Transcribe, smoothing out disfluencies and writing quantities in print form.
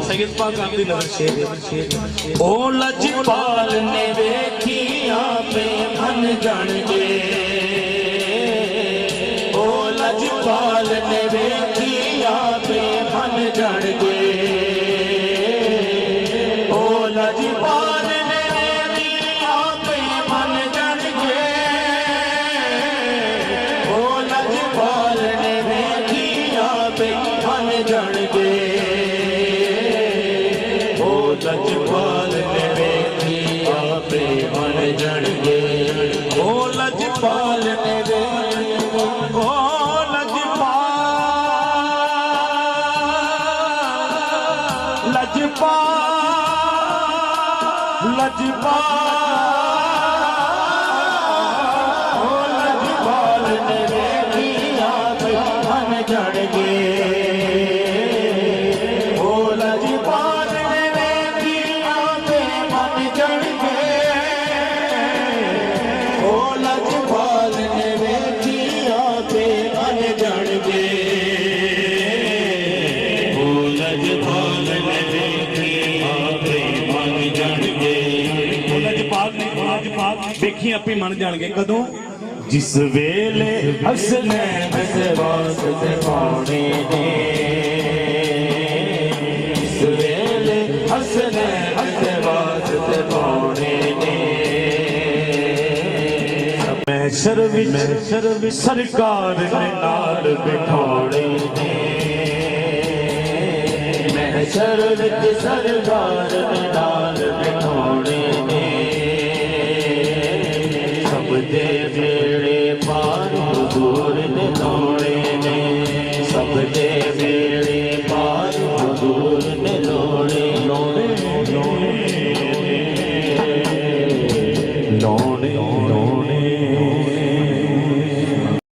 सैयद पाक आमदी नगर शेर ओ लजपाल ने वेखिया पे मन जान के ओ लजपाल ने वेखिया पे मन जान के ओ लजपाल ने वेखिया पे मन जान के ओ लजपाल ने वेखिया पे मन जान के ओ लजपाल ने वेखिया पे मन जान के ओ लजपाल ने ओ लजपाल ने वेखिया पे मन जान के ओ लजपाल ने वेखिया पे मन जान के ओ लजपाल ने वेखिया पे मन जान के ओ लजपाल ने वेखिया पे मन जान के ओ लजपाल ने वेखी आपे मन जान के कदों जिस वेले हसनैन से वास्ते पाने ने जिस वेले हसनैन से वास्ते पाने ने महशर विच सरकार ने नाल बिठाने ने महशर विच सरकार ने नाल बिठाने ने सब दे बेड़े पार हुजूर ने लोड़े ने सब दे बेड़े पार हुजूर ने लोड़े लोड़े लोड़े लोड़े